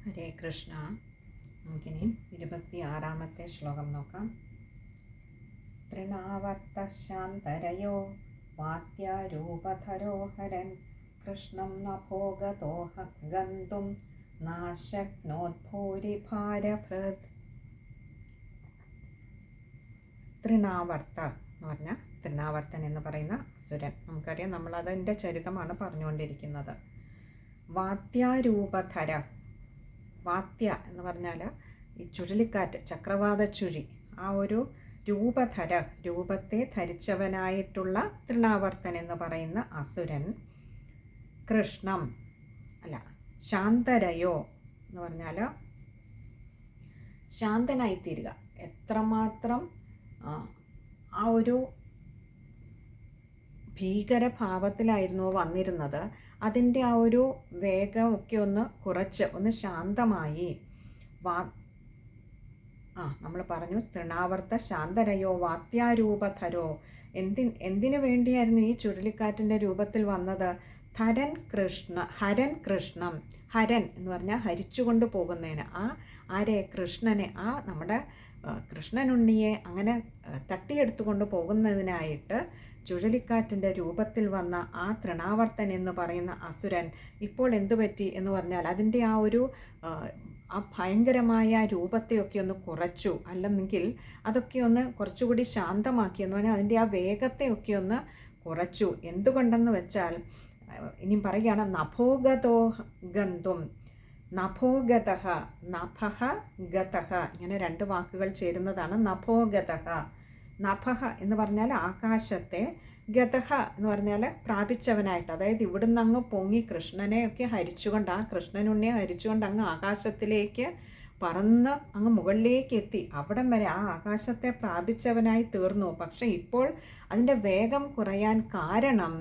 ഹരേ കൃഷ്ണ. നമുക്കിനി 26-ാമത്തെ ശ്ലോകം നോക്കാം. തൃണാവർത്തശാന്തരയോ വാത്യാരൂപധരോ ഹരൻ കൃഷ്ണം നഭോഗതോ ഗന്തും നാശക്നോദ്ഭൂരിഭാരഭൃത്. തൃണാവർത്ത എന്ന് പറഞ്ഞാൽ തൃണാവർത്തൻ എന്ന് പറയുന്ന അസുരൻ. നമുക്കറിയാം, നമ്മളതിൻ്റെ ചരിതമാണ് പറഞ്ഞുകൊണ്ടിരിക്കുന്നത്. വാത്യാരൂപധര, വാത്യ എന്ന് പറഞ്ഞാൽ ഈ ചുഴലിക്കാറ്റ്, ചക്രവാത ചുഴി, ആ ഒരു രൂപധര, രൂപത്തെ ധരിച്ചവനായിട്ടുള്ള തൃണാവർത്തൻ എന്ന് പറയുന്ന അസുരൻ കൃഷ്ണം ശാന്തരയോ എന്ന് പറഞ്ഞാൽ ശാന്തനായിത്തീരുക. എത്രമാത്രം ആ ഒരു ഭീകരഭാവത്തിലായിരുന്നു വന്നിരുന്നത്, അതിൻ്റെ ആ ഒരു വേഗമൊക്കെ ഒന്ന് ശാന്തമായി. നമ്മൾ പറഞ്ഞു തൃണാവർത്ത ശാന്തരയോ വാത്യാരൂപധരോ. എന്തിനു വേണ്ടിയായിരുന്നു ഈ ചുഴലിക്കാറ്റിൻ്റെ രൂപത്തിൽ വന്നത്? ഹരൻ കൃഷ്ണം. ഹരൻ എന്ന് പറഞ്ഞാൽ ഹരിച്ചുകൊണ്ട് പോകുന്നതിന്, കൃഷ്ണനെ, നമ്മുടെ കൃഷ്ണനുണ്ണിയെ അങ്ങനെ തട്ടിയെടുത്തുകൊണ്ട് പോകുന്നതിനായിട്ട് ചുഴലിക്കാറ്റിൻ്റെ രൂപത്തിൽ വന്ന ആ തൃണാവർത്തൻ എന്ന് പറയുന്ന അസുരൻ ഇപ്പോൾ എന്തു പറ്റി എന്ന് പറഞ്ഞാൽ അതിൻ്റെ ആ ഒരു ഭയങ്കരമായ രൂപത്തെയൊക്കെ ഒന്ന് കുറച്ചു, അല്ലെങ്കിൽ അതൊക്കെ ഒന്ന് കുറച്ചുകൂടി ശാന്തമാക്കി എന്ന് പറഞ്ഞാൽ അതിൻ്റെ ആ വേഗത്തെയൊക്കെ ഒന്ന് കുറച്ചു. എന്തുകൊണ്ടെന്ന് വെച്ചാൽ ഇനിയും പറയുകയാണ്, നഭോഗതോ ഗന്തും. നഭോഗതഃ, നഭഃ ഗതഃ, ഇങ്ങനെ രണ്ട് വാക്കുകൾ ചേരുന്നതാണ് നഭോഗതഃ. നഭഃ എന്ന് പറഞ്ഞാൽ ആകാശത്തെ, ഗതഃ എന്ന് പറഞ്ഞാൽ പ്രാപിച്ചവനായിട്ട്. അതായത് ഇവിടുന്ന് അങ്ങ് പൊങ്ങി കൃഷ്ണനെയൊക്കെ ഹരിച്ചുകൊണ്ട്, ആ കൃഷ്ണനുണ്ണിയെ ഹരിച്ചുകൊണ്ട് അങ്ങ് ആകാശത്തിലേക്ക് പറന്ന് അങ്ങ് മുകളിലേക്ക് എത്തി. അവിടം വരെ ആ ആകാശത്തെ പ്രാപിച്ചവനായി തീർന്നു. പക്ഷെ ഇപ്പോൾ അതിൻ്റെ വേഗം കുറയാൻ കാരണം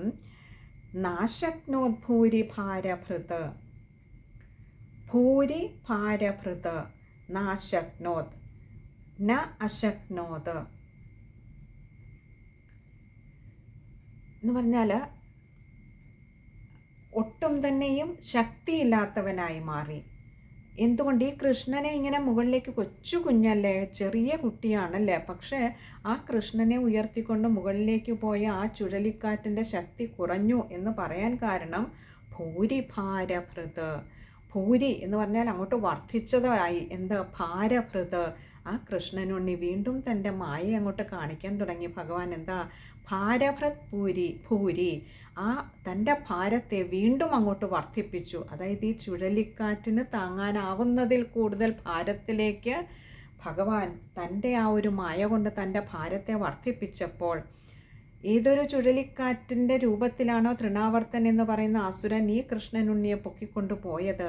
നാശക്നോദ്ഭൂരിഭാരഭൃത്. ഭൂരിഭാരഭൃത് നാശക്നോത് ന അശക്നോത് എന്ന് പറഞ്ഞാൽ ഒട്ടും തന്നെയും ശക്തിയില്ലാത്തവനായി മാറി. എന്തുകൊണ്ട്? ഈ കൃഷ്ണനെ ഇങ്ങനെ മുകളിലേക്ക്, കൊച്ചു കുഞ്ഞല്ലേ, ചെറിയ കുട്ടിയാണല്ലേ, പക്ഷേ ആ കൃഷ്ണനെ ഉയർത്തിക്കൊണ്ട് മുകളിലേക്ക് പോയ ആ ചുഴലിക്കാറ്റിൻ്റെ ശക്തി കുറഞ്ഞു എന്ന് പറയാൻ കാരണം ഭൂരിഭാരഭൃത്. ഭൂരി എന്ന് പറഞ്ഞാൽ അങ്ങോട്ട് വർദ്ധിച്ചതായി. ഭാരഭൃത്, ആ കൃഷ്ണനുണ്ണി വീണ്ടും തൻ്റെ മായയെ അങ്ങോട്ട് കാണിക്കാൻ തുടങ്ങി. ഭഗവാൻ ഭാരഭൃത് ഭൂരി, ആ തൻ്റെ ഭാരത്തെ വീണ്ടും അങ്ങോട്ട് വർദ്ധിപ്പിച്ചു. അതായത് ഈ ചുഴലിക്കാറ്റിന് താങ്ങാനാവുന്നതിൽ കൂടുതൽ ഭാരത്തിലേക്ക് ഭഗവാൻ തൻ്റെ ആ ഒരു മായ കൊണ്ട് തൻ്റെ ഭാരത്തെ വർദ്ധിപ്പിച്ചപ്പോൾ, ഏതൊരു ചുഴലിക്കാറ്റിൻ്റെ രൂപത്തിലാണോ തൃണാവർത്തൻ എന്ന് പറയുന്ന അസുരൻ ഈ കൃഷ്ണനുണ്ണിയെ പൊക്കിക്കൊണ്ടു പോയത്,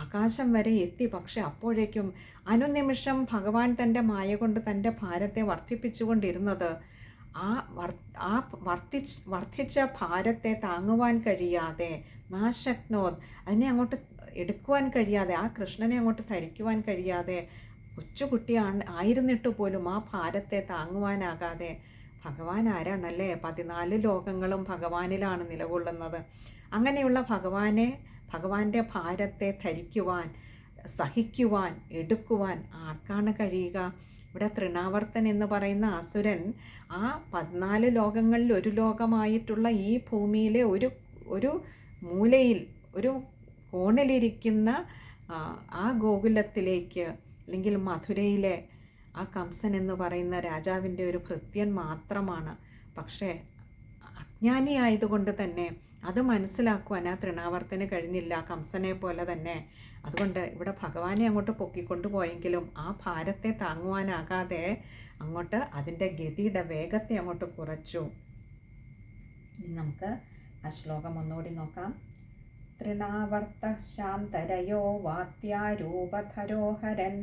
ആകാശം വരെ എത്തി. പക്ഷെ അപ്പോഴേക്കും അനുനിമിഷം ഭഗവാൻ തൻ്റെ മായ കൊണ്ട് തൻ്റെ ഭാരത്തെ വർദ്ധിപ്പിച്ചുകൊണ്ടിരുന്നത്, വർദ്ധിച്ച ഭാരത്തെ താങ്ങുവാൻ കഴിയാതെ, നാശക്നോദ്, അതിനെ അങ്ങോട്ട് എടുക്കുവാൻ കഴിയാതെ, ആ കൃഷ്ണനെ അങ്ങോട്ട് ധരിക്കുവാൻ കഴിയാതെ, കൊച്ചുകുട്ടി ആയിരുന്നിട്ട് പോലും ആ ഭാരത്തെ താങ്ങുവാനാകാതെ, ഭഗവാൻ ആരാണല്ലേ, 14 ലോകങ്ങളും ഭഗവാനിലാണ് നിലകൊള്ളുന്നത്. അങ്ങനെയുള്ള ഭഗവാന്റെ ഭാരത്തെ ധരിക്കുവാൻ, സഹിക്കുവാൻ, എടുക്കുവാൻ ആർക്കാണ് കഴിയുക? ഇവിടെ തൃണാവർത്തൻ എന്ന് പറയുന്ന അസുരൻ ആ 14 ലോകങ്ങളിൽ ഒരു ലോകമായിട്ടുള്ള ഈ ഭൂമിയിലെ ഒരു മൂലയിൽ, ഒരു കോണിലിരിക്കുന്ന ആ ഗോകുലത്തിലേക്ക്, അല്ലെങ്കിൽ മധുരയിലെ ആ കംസൻ എന്ന് പറയുന്ന രാജാവിൻ്റെ ഒരു ഭൃത്യൻ മാത്രമാണ്. പക്ഷേ അജ്ഞാനിയായതുകൊണ്ട് തന്നെ അത് മനസ്സിലാക്കുവാൻ ആ തൃണാവർത്തന് കഴിഞ്ഞില്ല, കംസനെ പോലെ തന്നെ. അതുകൊണ്ട് ഇവിടെ ഭഗവാനെ അങ്ങോട്ട് പൊക്കിക്കൊണ്ടുപോയെങ്കിലും ആ ഭാരത്തെ താങ്ങുവാനാകാതെ അങ്ങോട്ട് അതിൻ്റെ ഗതിയുടെ വേഗത്തെ അങ്ങോട്ട് കുറച്ചു. ഇനി നമുക്ക് ആ ശ്ലോകം ഒന്നുകൂടി നോക്കാം. തൃണാവർത്ത ശാന്തരയോ വാത്യാരൂപധരോ ഹരൻ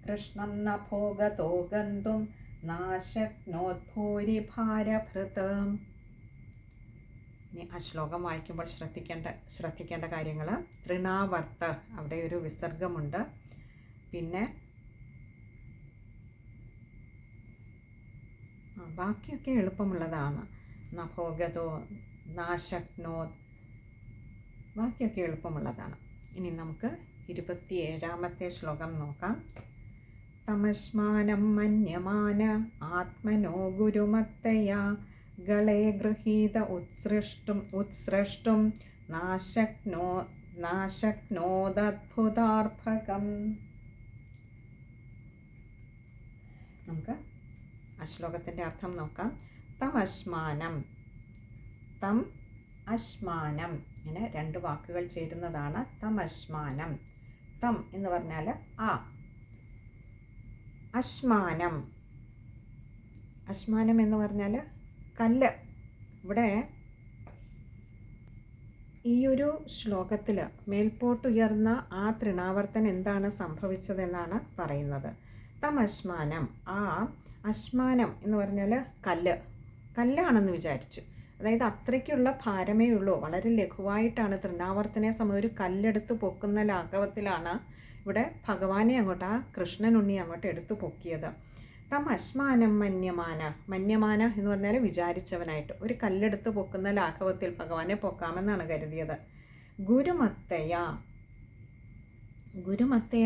കൃഷ്ണം നഭോഗതോ ഗന്തും നാശക്നോദ്ഭൂരിഭാരഭൃത്. ഇനി ആ ശ്ലോകം വായിക്കുമ്പോൾ ശ്രദ്ധിക്കേണ്ട കാര്യങ്ങൾ: തൃണാവർത്ത, അവിടെ ഒരു വിസർഗമുണ്ട്. പിന്നെ ബാക്കിയൊക്കെ എളുപ്പമുള്ളതാണ്. നഭോഗതോ, നാശക്നോത്, ബാക്കിയൊക്കെ എളുപ്പമുള്ളതാണ്. ഇനി നമുക്ക് 27ാമത്തെ ശ്ലോകം നോക്കാം. തമസ്മാനം മന്യമാന ആത്മനോ ഗുരുമത്തയാ ഗളേ ഗൃഹീത ഉത്സൃഷ്ടും നാശക്നോദദ്ഭുതാർഭകം. നമുക്ക് ആ ശ്ലോകത്തിൻ്റെ അർത്ഥം നോക്കാം. തം അശ്മാനം, ഇങ്ങനെ രണ്ട് വാക്കുകൾ ചേരുന്നതാണ് തമശ്മാനം. തം എന്ന് പറഞ്ഞാൽ ആ, അശ്മാനം എന്ന് പറഞ്ഞാൽ കല്ല്. ഇവിടെ ഈ ഒരു ശ്ലോകത്തിൽ മേൽപോട്ടുയർന്ന ആ തൃണാവർത്തൻ എന്താണ് സംഭവിച്ചതെന്നാണ് പറയുന്നത്. തമശ്മാനം, ആ അശ്മാനം എന്ന് പറഞ്ഞാൽ കല്ലാണെന്ന് വിചാരിച്ചു. അതായത് അത്രയ്ക്കുള്ള ഭാരമേ ഉള്ളൂ, വളരെ ലഘുവായിട്ടാണ് തൃണാവർത്തനെ സമയം ഒരു കല്ലെടുത്ത് പൊക്കുന്ന ലാഘവത്തിലാണ് ഇവിടെ ഭഗവാനെ അങ്ങോട്ട്, ആ കൃഷ്ണനുണ്ണി അങ്ങോട്ട് എടുത്തു പൊക്കിയത്. തമശ്മാനം മന്യമാന എന്ന് പറഞ്ഞാൽ വിചാരിച്ചവനായിട്ട് ഒരു കല്ലെടുത്ത് പൊക്കുന്ന ലാഘവത്തിൽ ഭഗവാനെ പൊക്കാമെന്നാണ് കരുതിയത്. ഗുരുമത്തയ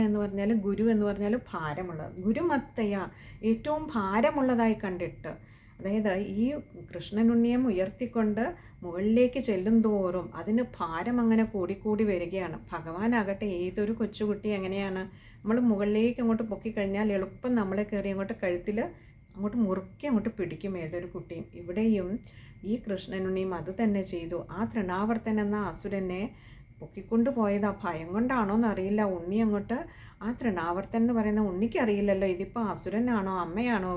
എന്ന് പറഞ്ഞാൽ ഗുരു എന്ന് പറഞ്ഞാൽ ഭാരമുള്ളത്. ഗുരുമത്തയ ഏറ്റവും ഭാരമുള്ളതായി കണ്ടിട്ട്, അതായത് ഈ കൃഷ്ണനുണ്ണിയെ ഉയർത്തിക്കൊണ്ട് മുകളിലേക്ക് ചെല്ലും തോറും അതിന് ഭാരം അങ്ങനെ കൂടിക്കൂടി വരികയാണ്. ഭഗവാനാകട്ടെ ഏതൊരു കൊച്ചുകുട്ടി എങ്ങനെയാണ് നമ്മൾ മുകളിലേക്ക് അങ്ങോട്ട് പൊക്കിക്കഴിഞ്ഞാൽ എളുപ്പം നമ്മളെ കയറി അങ്ങോട്ട് കഴുത്തിൽ അങ്ങോട്ട് മുറുക്കി അങ്ങോട്ട് പിടിക്കും ഏതൊരു കുട്ടിയും. ഇവിടെയും ഈ കൃഷ്ണനുണ്ണിയും അത് തന്നെ ചെയ്തു. ആ തൃണാവർത്തൻ എന്ന അസുരനെ പൊക്കിക്കൊണ്ട് പോയത് ആ ഭയം കൊണ്ടാണോ എന്നറിയില്ല. ഉണ്ണി അങ്ങോട്ട്, ആ തൃണാവർത്തൻ എന്ന് പറയുന്ന ഉണ്ണിക്ക് അറിയില്ലല്ലോ ഇതിപ്പോൾ അസുരനാണോ അമ്മയാണോ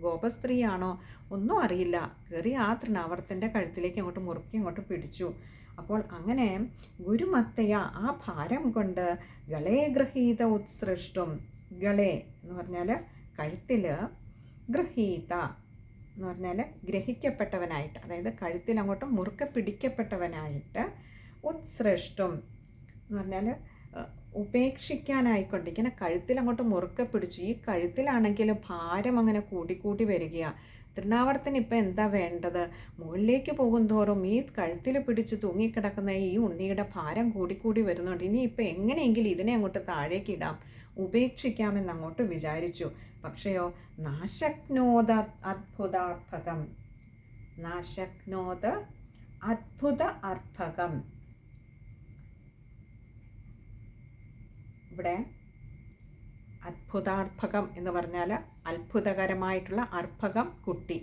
ഗോപസ്ത്രീയാണോ ഒന്നും അറിയില്ല. കയറി ആ തൃണാവർത്തൻ്റെ കഴുത്തിലേക്ക് അങ്ങോട്ട് മുറുക്കി അങ്ങോട്ട് പിടിച്ചു. അപ്പോൾ അങ്ങനെ ഗുരുമത്തയ ആ ഭാരം കൊണ്ട് ഗളേ ഗൃഹീത ഉത്സൃഷ്ടും, ഗളേ എന്ന് പറഞ്ഞാൽ കഴുത്തിൽ, ഗൃഹീത എന്ന് പറഞ്ഞാൽ ഗ്രഹിക്കപ്പെട്ടവനായിട്ട്, അതായത് കഴുത്തിൽ അങ്ങോട്ട് മുറുക്കെ പിടിക്കപ്പെട്ടവനായിട്ട്, ഉത്സൃഷ്ടും എന്ന് പറഞ്ഞാൽ ഉപേക്ഷിക്കാനായിക്കൊണ്ട് ഇങ്ങനെ കഴുത്തിൽ അങ്ങോട്ട് മുറുക്കെ പിടിച്ചു. ഈ കഴുത്തിലാണെങ്കിൽ ഭാരം അങ്ങനെ കൂടിക്കൂടി വരികയാണ്. തൃണാവർത്തന് ഇപ്പം എന്താ വേണ്ടത്? മുകളിലേക്ക് പോകും തോറും ഈ കഴുത്തിൽ പിടിച്ച് തൂങ്ങിക്കിടക്കുന്ന ഈ ഉണ്ണിയുടെ ഭാരം കൂടിക്കൂടി വരുന്നുണ്ട്. ഇനി ഇപ്പം എങ്ങനെയെങ്കിലും ഇതിനെ അങ്ങോട്ട് താഴേക്ക് ഇടാം, ഉപേക്ഷിക്കാമെന്ന് അങ്ങോട്ട് വിചാരിച്ചു. പക്ഷെയോ നാശക്നോദ അത്ഭുതാർഭകം, നാശക്നോദ അത്ഭുത അർഭകം. ഇവിടെ അത്ഭുതാർഭകം എന്ന് പറഞ്ഞാൽ അത്ഭുതകരമായിട്ടുള്ള അർഭകം കുട്ടി,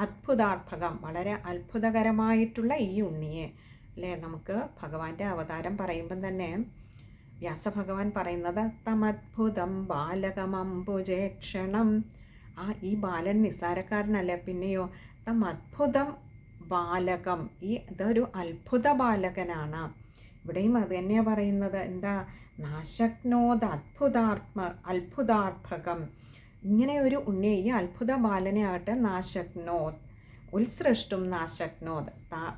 അത്ഭുതാർഭകം വളരെ അത്ഭുതകരമായിട്ടുള്ള ഈ ഉണ്ണിയെ അല്ലേ. നമുക്ക് ഭഗവാന്റെ അവതാരം പറയുമ്പം തന്നെ വ്യാസഭഗവാൻ പറയുന്നത് തമദ്ഭുതം ബാലകമംബുജേക്ഷണം. ഈ ബാലൻ നിസ്സാരക്കാരനല്ല, പിന്നെയോ തമദ്ഭുതം ബാലകം, ഇതൊരു അത്ഭുത ബാലകനാണ്. ഇവിടെയും അത് തന്നെയാണ് പറയുന്നത്. എന്താ? നാശക്നോദ് അത്ഭുതാർഭകം. ഇങ്ങനെ ഒരു ഉണ്ണിയെ, ഈ അത്ഭുത ബാലനെ ആകട്ടെ നാശക്നോദ്, ഉത്സൃഷ്ടും നാശക്നോദ്,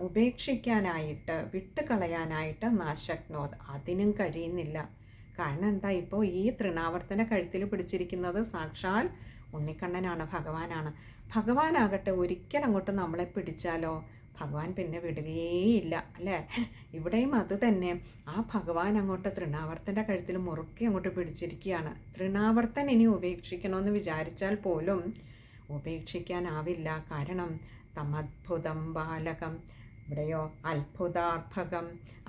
ഉപേക്ഷിക്കാനായിട്ട് വിട്ടുകളയാനായിട്ട് നാശക്നോദ്, അതിനും കഴിയുന്നില്ല. കാരണം എന്താ? ഇപ്പോൾ ഈ തൃണാവർത്തന കഴുത്തിൽ പിടിച്ചിരിക്കുന്നത് സാക്ഷാൽ ഉണ്ണിക്കണ്ണനാണ്, ഭഗവാനാണ്. ഭഗവാനാകട്ടെ ഒരിക്കൽ അങ്ങോട്ട് നമ്മളെ പിടിച്ചാലോ ഭഗവാൻ പിന്നെ വിടുകയേയില്ല അല്ലേ. ഇവിടെയും അത് തന്നെ, ആ ഭഗവാൻ അങ്ങോട്ട് തൃണാവർത്തൻ്റെ കഴുത്തിൽ മുറുക്കി അങ്ങോട്ട് പിടിച്ചിരിക്കുകയാണ്. തൃണാവർത്തൻ ഇനി ഉപേക്ഷിക്കണമെന്ന് വിചാരിച്ചാൽ പോലും ഉപേക്ഷിക്കാനാവില്ല. കാരണം തമദ്ഭുതം ബാലകം, ഇവിടെയോ അത്ഭുതാർഭകം.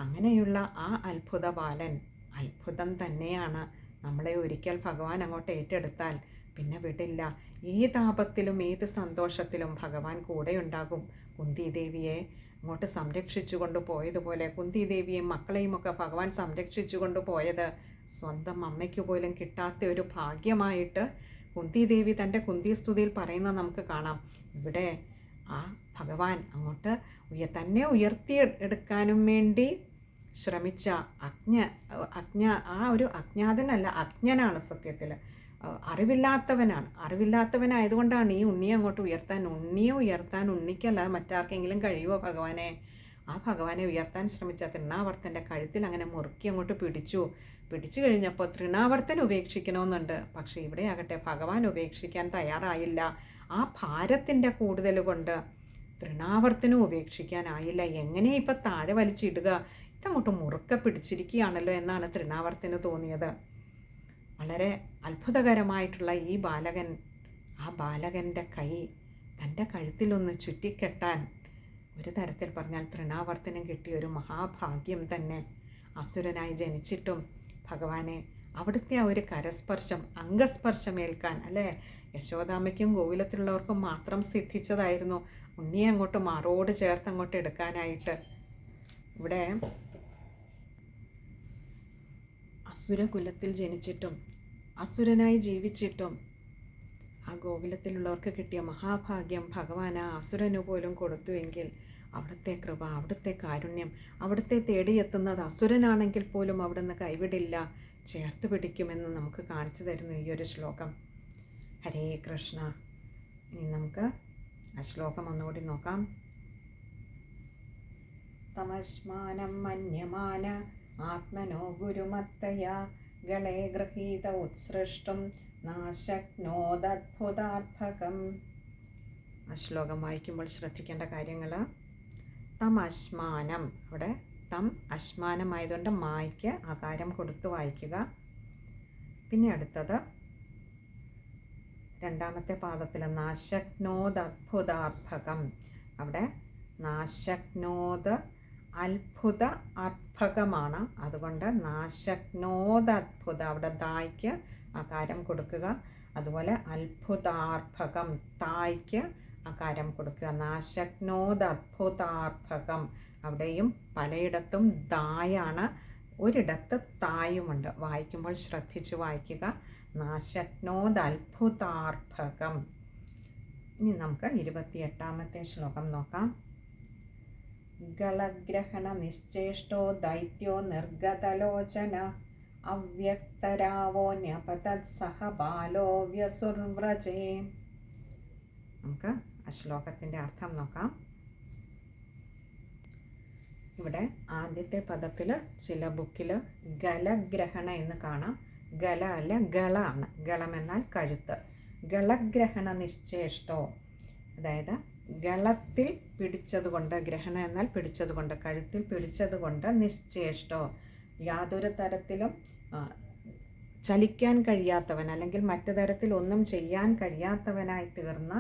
അങ്ങനെയുള്ള ആ അത്ഭുത ബാലൻ അത്ഭുതം തന്നെയാണ്. നമ്മളെ ഒരിക്കൽ ഭഗവാൻ അങ്ങോട്ട് ഏറ്റെടുത്താൽ പിന്നെ വിടില്ല. ഏത് ആപത്തിലും ഏത് സന്തോഷത്തിലും ഭഗവാൻ കൂടെ ഉണ്ടാകും. കുന്തിദേവിയെ അങ്ങോട്ട് സംരക്ഷിച്ചു കൊണ്ടുപോയതുപോലെ കുന്തിദേവിയെയും മക്കളെയുമൊക്കെ ഭഗവാൻ സംരക്ഷിച്ചു കൊണ്ടുപോയത് സ്വന്തം അമ്മയ്ക്ക് പോലും കിട്ടാത്ത ഒരു ഭാഗ്യമായിട്ട് കുന്തിദേവി തൻ്റെ കുന്തിസ്തുതിയിൽ പറയുന്നത് നമുക്ക് കാണാം. ഇവിടെ ആ ഭഗവാൻ അങ്ങോട്ട് തന്നെ ഉയർത്തിയെടുക്കാനും വേണ്ടി ശ്രമിച്ച ആ ഒരു അജ്ഞാതനല്ല, അജ്ഞനാണ് സത്യത്തിൽ, അറിവില്ലാത്തവനായതുകൊണ്ടാണ് ഈ ഉണ്ണിയെ അങ്ങോട്ട് ഉയർത്താൻ ഉണ്ണിക്കല്ല മറ്റാർക്കെങ്കിലും കഴിയുമോ ഭഗവാനെ? ആ ഭഗവാനെ ഉയർത്താൻ ശ്രമിച്ച തൃണാവർത്തൻ്റെ കഴുത്തിൽ അങ്ങനെ മുറുക്കി അങ്ങോട്ട് പിടിച്ചു കഴിഞ്ഞപ്പോൾ തൃണാവർത്തൻ ഉപേക്ഷിക്കണമെന്നുണ്ട്. പക്ഷേ ഇവിടെ ആകട്ടെ ഭഗവാൻ ഉപേക്ഷിക്കാൻ തയ്യാറായില്ല. ആ ഭാരത്തിൻ്റെ കൂടുതൽ കൊണ്ട് തൃണാവർത്തനും ഉപേക്ഷിക്കാനായില്ല. എങ്ങനെ ഇപ്പം താഴെ വലിച്ചിടുക? ഇതങ്ങോട്ട് മുറുക്കെ പിടിച്ചിരിക്കുകയാണല്ലോ എന്നാണ് തൃണാവർത്തിന് തോന്നിയത്. വളരെ അത്ഭുതകരമായിട്ടുള്ള ഈ ബാലകൻ, ആ ബാലകൻ്റെ കൈ തൻ്റെ കഴുത്തിലൊന്ന് ചുറ്റിക്കെട്ടാൻ ഒരു തരത്തിൽ പറഞ്ഞാൽ തൃണാവർത്തനം കിട്ടിയ ഒരു മഹാഭാഗ്യം തന്നെ. അസുരനായി ജനിച്ചിട്ടും ഭഗവാനെ അവിടുത്തെ ആ ഒരു കരസ്പർശം, അംഗസ്പർശമേൽക്കാൻ, അല്ലേ, യശോദാമ്മയ്ക്കും ഗോകുലത്തിലുള്ളവർക്കും മാത്രം സിദ്ധിച്ചതായിരുന്നു ഉണ്ണിയെ അങ്ങോട്ട് മാറോട് ചേർത്ത് അങ്ങോട്ട് എടുക്കാനായിട്ട്. ഇവിടെ അസുരകുലത്തിൽ ജനിച്ചിട്ടും അസുരനായി ജീവിച്ചിട്ടും ആ ഗോകുലത്തിലുള്ളവർക്ക് കിട്ടിയ മഹാഭാഗ്യം ഭഗവാൻ ആ അസുരനു പോലും കൊടുത്തുവെങ്കിൽ അവിടുത്തെ കൃപ, അവിടുത്തെ കാരുണ്യം, അവിടുത്തെ തേടിയെത്തുന്നത് അസുരനാണെങ്കിൽ പോലും അവിടുന്ന് കൈവിടില്ല, ചേർത്ത് പിടിക്കുമെന്ന് നമുക്ക് കാണിച്ചു തരുന്നു ഈ ഒരു ശ്ലോകം. ഹരേ കൃഷ്ണ. ഇനി നമുക്ക് ആ ശ്ലോകം ഒന്നുകൂടി നോക്കാം. തമസ്മാനം മന്യമാന ആത്മനോ ഗുരുമത്തയാ ഗളേ ഗൃഹീത ഉത്സൃഷ്ടും നാശക്നോദദ്ഭുതാത്ഭകം. ആ ശ്ലോകം വായിക്കുമ്പോൾ ശ്രദ്ധിക്കേണ്ട കാര്യങ്ങൾ: തം അശ്മാനം, അവിടെ തം അശ്മാനമായതുകൊണ്ട് മായ്ക്ക് ആകാരം കൊടുത്ത് വായിക്കുക. പിന്നെ അടുത്തത് രണ്ടാമത്തെ പാദത്തിൽ നാശക്നോദ് അത്ഭുതാർഭകം, അവിടെ നാശക്നോദ് അത്ഭുത അർഭകമാണ്, അതുകൊണ്ട് നാശക്നോദ് അത്ഭുത, അവിടെ ദായ്ക്ക് ആകാരം കൊടുക്കുക. അതുപോലെ അത്ഭുതാർഭകം, തായ്ക്ക് ആകാരം കൊടുക്കുക. നാശക്നോദ് അത്ഭുതാർഭകം, അവിടെയും പലയിടത്തും ദായാണ്, ഒരിടത്ത് തായുമുണ്ട്. വായിക്കുമ്പോൾ ശ്രദ്ധിച്ച് വായിക്കുക. നാശക്നോദ് അത്ഭുതാർഭകം. ഇനി നമുക്ക് 28ാമത്തെ ശ്ലോകം നോക്കാം. ഗളഗ്രഹണ നിശ്ചേഷ്ടോ ദൈത്യോ നിർഗതലോചന അവ്യക്തരാവോ ന്യപതത് സഹ ബാലോ വ്യസുർവ്രജേ. നമുക്ക് ആ ശ്ലോകത്തിൻ്റെ അർത്ഥം നോക്കാം. ഇവിടെ ആദ്യത്തെ പദത്തിൽ ചില ബുക്കിൽ ഗലഗ്രഹണ എന്ന് കാണാം. ഗല അല്ല, ഗള ആണ്. ഗളം എന്നാൽ കഴുത്ത്. ഗളഗ്രഹണ നിശ്ചേഷ്ടോ, അതായത് ഗളത്തിൽ പിടിച്ചതുകൊണ്ട്, ഗ്രഹണ എന്നാൽ പിടിച്ചതുകൊണ്ട്, കഴുത്തിൽ പിടിച്ചതുകൊണ്ട്, നിശ്ചേഷ്ടോ യാതൊരു തരത്തിലും ചലിക്കാൻ കഴിയാത്തവൻ അല്ലെങ്കിൽ മറ്റു തരത്തിൽ ഒന്നും ചെയ്യാൻ കഴിയാത്തവനായി തീർന്ന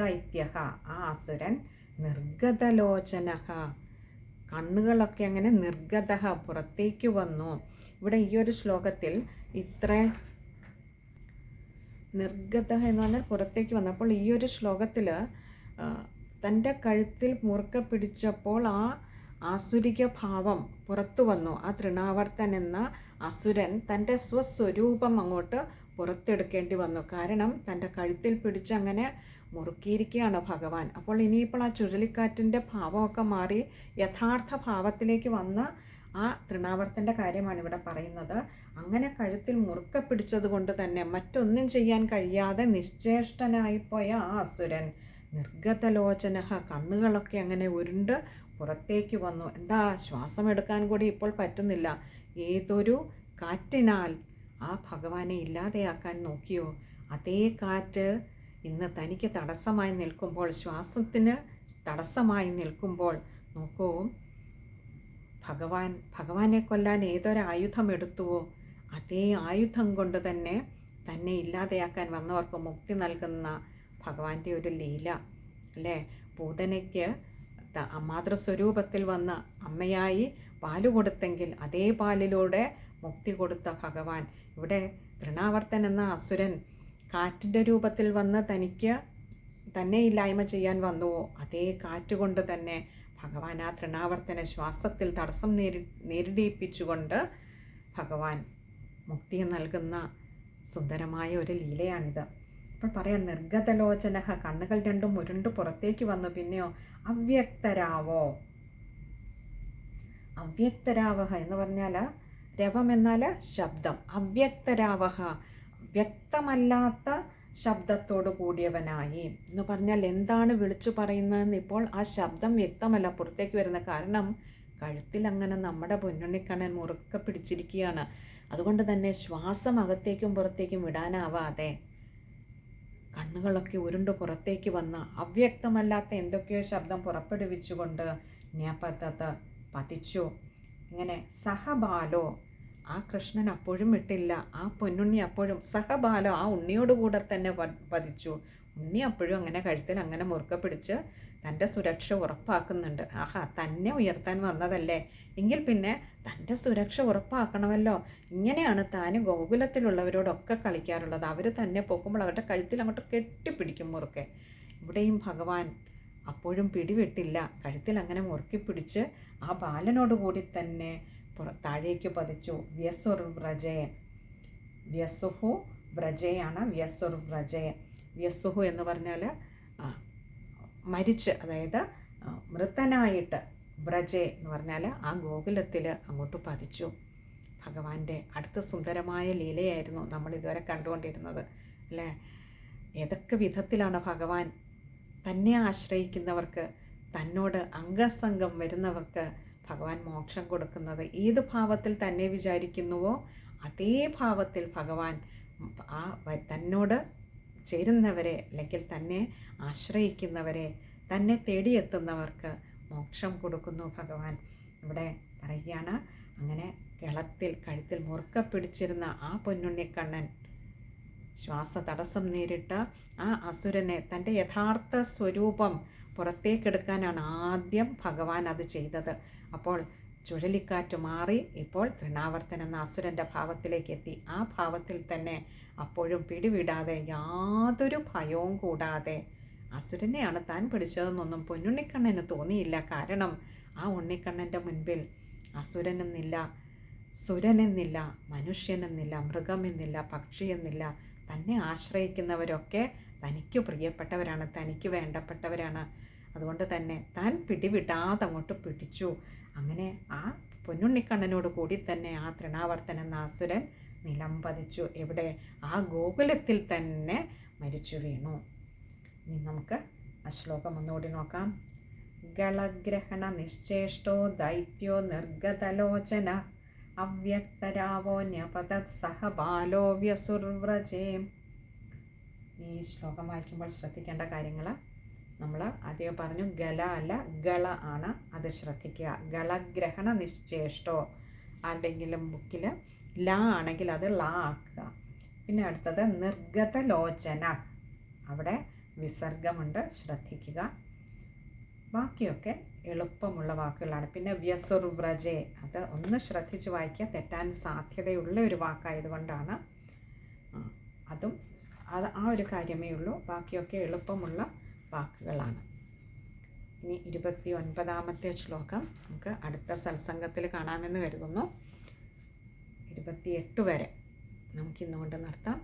ദൈത്യ, ആ അസുരൻ, നിർഗതലോചന, കണ്ണുകളൊക്കെ അങ്ങനെ നിർഗത, പുറത്തേക്ക് വന്നു. ഇവിടെ ഈ ഒരു ശ്ലോകത്തിൽ ഇത്ര നിർഗത എന്ന് പറഞ്ഞാൽ പുറത്തേക്ക് വന്നു. അപ്പോൾ ഈ ഒരു ശ്ലോകത്തിൽ തൻ്റെ കഴുത്തിൽ മുറുക്കെ പിടിച്ചപ്പോൾ ആ ആസുരിക ഭാവം പുറത്തു വന്നു. ആ തൃണാവർത്തൻ എന്ന അസുരൻ തൻ്റെ സ്വസ്വരൂപം അങ്ങോട്ട് പുറത്തെടുക്കേണ്ടി വന്നു. കാരണം തൻ്റെ കഴുത്തിൽ പിടിച്ച് അങ്ങനെ മുറുക്കിയിരിക്കുകയാണ് ഭഗവാൻ. അപ്പോൾ ഇനിയിപ്പോൾ ആ ചുഴലിക്കാറ്റിൻ്റെ ഭാവമൊക്കെ മാറി യഥാർത്ഥ ഭാവത്തിലേക്ക് വന്ന ആ തൃണാവർത്തൻ്റെ കാര്യമാണ് ഇവിടെ പറയുന്നത്. അങ്ങനെ കഴുത്തിൽ മുറുക്കെ പിടിച്ചത് കൊണ്ട് തന്നെ മറ്റൊന്നും ചെയ്യാൻ കഴിയാതെ നിശ്ചേഷ്ടനായിപ്പോയ ആ അസുരൻ, നിർഗതലോചന, കണ്ണുകളൊക്കെ അങ്ങനെ ഉരുണ്ട് പുറത്തേക്ക് വന്നു. എന്താ, ശ്വാസമെടുക്കാൻ കൂടി ഇപ്പോൾ പറ്റുന്നില്ല. ഏതൊരു കാറ്റിനാൽ ആ ഭഗവാനെ ഇല്ലാതെയാക്കാൻ നോക്കിയോ, അതേ കാറ്റ് ഇന്ന് തനിക്ക് തടസ്സമായി നിൽക്കുമ്പോൾ, ശ്വാസത്തിന് തടസ്സമായി നിൽക്കുമ്പോൾ നോക്കൂ, ഭഗവാനെ കൊല്ലാൻ ഏതൊരായുധം എടുത്തുവോ അതേ ആയുധം കൊണ്ട് തന്നെ തന്നെ ഇല്ലാതെയാക്കാൻ വന്നവർക്ക് മുക്തി നൽകുന്ന ഭഗവാന്റെ ഒരു ലീല അല്ലേ. പൂതനയ്ക്ക് മാതൃസ്വരൂപത്തിൽ വന്ന് അമ്മയായി പാല് കൊടുത്തെങ്കിൽ അതേ പാലിലൂടെ മുക്തി കൊടുത്ത ഭഗവാൻ, ഇവിടെ തൃണാവർത്തൻ എന്ന അസുരൻ കാറ്റിൻ്റെ രൂപത്തിൽ വന്ന് തന്നെ ഇല്ലായ്മ ചെയ്യാൻ വന്നുവോ അതേ കാറ്റുകൊണ്ട് തന്നെ ഭഗവാൻ ആ തൃണാവർത്തന ശ്വാസത്തിൽ തടസ്സം നേരിടിപ്പിച്ചുകൊണ്ട് ഭഗവാൻ മുക്തിയെ നൽകുന്ന സുന്ദരമായ ഒരു ലീലയാണിത്. അപ്പോൾ പറയാം, നിർഗതലോചന, കണ്ണുകൾ രണ്ടും ഉരുണ്ട് പുറത്തേക്ക് വന്നു. പിന്നെയോ അവ്യക്തരാവോ, അവ്യക്തരാവഹ എന്ന് പറഞ്ഞാൽ രവം എന്നാൽ ശബ്ദം, അവ്യക്തരാവഹ വ്യക്തമല്ലാത്ത ശബ്ദത്തോട് കൂടിയവനായി എന്ന് പറഞ്ഞാൽ എന്താണ് വിളിച്ചു പറയുന്നതെന്ന് ഇപ്പോൾ ആ ശബ്ദം വ്യക്തമല്ല പുറത്തേക്ക് വരുന്നത്. കാരണം കഴുത്തിൽ അങ്ങനെ നമ്മുടെ പൊന്നുണ്ണിക്കണ്ണൻ മുറുക്കെ പിടിച്ചിരിക്കുകയാണ്. അതുകൊണ്ട് തന്നെ ശ്വാസം അകത്തേക്കും പുറത്തേക്കും വിടാനാവാതെ കണ്ണുകളൊക്കെ ഉരുണ്ട് പുറത്തേക്ക് വന്ന് അവ്യക്തമല്ലാത്ത എന്തൊക്കെയോ ശബ്ദം പുറപ്പെടുവിച്ചുകൊണ്ട് ന്യാപത്തത് പതിച്ചു. ഇങ്ങനെ സഹബാലോ, ആ കൃഷ്ണൻ അപ്പോഴും വിട്ടില്ല. ആ പൊന്നുണ്ണി അപ്പോഴും സഹബാലോ ആ ഉണ്ണിയോട് കൂടെ തന്നെ പതിച്ചു. ഉണ്ണി അപ്പോഴും അങ്ങനെ കഴുത്തിൽ അങ്ങനെ മുറുക്കെ പിടിച്ച് തൻ്റെ സുരക്ഷ ഉറപ്പാക്കുന്നുണ്ട്. ആഹാ, തന്നെ ഉയർത്താൻ വന്നതല്ലേ, എങ്കിൽ പിന്നെ തൻ്റെ സുരക്ഷ ഉറപ്പാക്കണമല്ലോ. ഇങ്ങനെയാണ് താൻ ഗോകുലത്തിലുള്ളവരോടൊക്കെ കളിക്കാറുള്ളത്. അവർ തന്നെ പോകുമ്പോൾ അവരുടെ കഴുത്തിൽ അങ്ങോട്ട് കെട്ടിപ്പിടിക്കും മുറുക്കെ. ഇവിടെയും ഭഗവാൻ അപ്പോഴും പിടിവിട്ടില്ല. കഴുത്തിൽ അങ്ങനെ മുറുക്കി പിടിച്ച് ആ ബാലനോട് കൂടി തന്നെ താഴേക്ക് പതിച്ചു. വ്യസുർവ്രജേ, വ്യസുഹു വ്രജയാണ് വ്യസുർവ്രജേ. വ്യസുഹു എന്ന് പറഞ്ഞാൽ മരിച്ച്, അതായത് മൃതനായിട്ട്, വ്രജേ എന്ന് പറഞ്ഞാൽ ആ ഗോകുലത്തിൽ അങ്ങോട്ട് പതിച്ചു. ഭഗവാന്റെ അടുത്ത സുന്ദരമായ ലീലയായിരുന്നു നമ്മൾ ഇതുവരെ കണ്ടുകൊണ്ടിരുന്നത് അല്ലേ. ഏതൊക്കെ വിധത്തിലാണ് ഭഗവാൻ തന്നെ ആശ്രയിക്കുന്നവർക്ക്, തന്നോട് അംഗസംഗം വരുന്നവർക്ക് ഭഗവാൻ മോക്ഷം കൊടുക്കുന്നത്. ഏത് ഭാവത്തിൽ തന്നെ വിചാരിക്കുന്നുവോ അതേ ഭാവത്തിൽ ഭഗവാൻ ആ തന്നോട് ചേരുന്നവരെ, അല്ലെങ്കിൽ തന്നെ ആശ്രയിക്കുന്നവരെ, തന്നെ തേടിയെത്തുന്നവർക്ക് മോക്ഷം കൊടുക്കുന്നു ഭഗവാൻ. ഇവിടെ പറയുകയാണ്, അങ്ങനെ കഴുത്തിൽ മുറുക്ക പിടിച്ചിരുന്ന ആ പൊന്നുണ്ണിക്കണ്ണൻ ശ്വാസതടസ്സം നേരിട്ട ആ അസുരനെ തൻ്റെ യഥാർത്ഥ സ്വരൂപം പുറത്തേക്കെടുക്കാനാണ് ആദ്യം ഭഗവാൻ അത് ചെയ്തത്. അപ്പോൾ ചുഴലിക്കാറ്റ് മാറി ഇപ്പോൾ തൃണാവർത്തൻ എന്ന അസുരൻ്റെ ഭാവത്തിലേക്ക് എത്തി. ആ ഭാവത്തിൽ തന്നെ അപ്പോഴും പിടിവിടാതെ, യാതൊരു ഭയവും കൂടാതെ, അസുരനെയാണ് താൻ പിടിച്ചതെന്നൊന്നും പൊന്നുണ്ണിക്കണ്ണന് തോന്നിയില്ല. കാരണം ആ ഉണ്ണിക്കണ്ണൻ്റെ മുൻപിൽ അസുരനെന്നില്ല, സുരനെന്നില്ല, മനുഷ്യനെന്നില്ല, മൃഗമെന്നില്ല, പക്ഷിയെന്നില്ല. തന്നെ ആശ്രയിക്കുന്നവരൊക്കെ തനിക്ക് പ്രിയപ്പെട്ടവരാണ്, തനിക്ക് വേണ്ടപ്പെട്ടവരാണ്. അതുകൊണ്ട് തന്നെ താൻ പിടിവിടാതെ അങ്ങോട്ട് പിടിച്ചു. അങ്ങനെ ആ പൊന്നുണ്ണിക്കണ്ണനോട് കൂടി തന്നെ ആ തൃണാവർത്തൻ എന്ന അസുരൻ നിലം പതിച്ചു. എവിടെ? ആ ഗോകുലത്തിൽ തന്നെ മരിച്ചു വീണു. ഇനി നമുക്ക് ആ ശ്ലോകം ഒന്നുകൂടി നോക്കാം. ഗളഗ്രഹണ നിശ്ചേഷ്ടോ ദൈത്യോ നിർഗതലോചന അവ്യക്തരാവോ ന്യപതത് സഹ ബാലോ വ്യസുർവ്രജേ. ഈ ശ്ലോകം വായിക്കുമ്പോൾ ശ്രദ്ധിക്കേണ്ട കാര്യങ്ങൾ നമ്മൾ ആദ്യം പറഞ്ഞു, ഗല അല്ല ഗള ആണ്, അത് ശ്രദ്ധിക്കുക. ഗളഗ്രഹണ നിശ്ചേഷ്ടോ, ആരുടെയെങ്കിലും ബുക്കിൽ ല ആണെങ്കിൽ അത് ല ആക്കുക. പിന്നെ അടുത്തത് നിർഗതലോചന, അവിടെ വിസർഗമുണ്ട്, ശ്രദ്ധിക്കുക. ബാക്കിയൊക്കെ എളുപ്പമുള്ള വാക്കുകളാണ്. പിന്നെ വ്യസുർവ്രജേ, അത് ഒന്ന് ശ്രദ്ധിച്ച് വായിക്കുക, തെറ്റാൻ സാധ്യതയുള്ള ഒരു വാക്കായതുകൊണ്ടാണ്. അതും ആ ഒരു കാര്യമേ ഉള്ളൂ, ബാക്കിയൊക്കെ എളുപ്പമുള്ള വാക്കുകളാണ്. ഇനി 29ാമത്തെ ശ്ലോകം നമുക്ക് അടുത്ത സത്സംഗത്തിൽ കാണാമെന്ന് കരുതുന്നു. 28 വരെ നമുക്കിന്നുകൊണ്ട് നിർത്താം.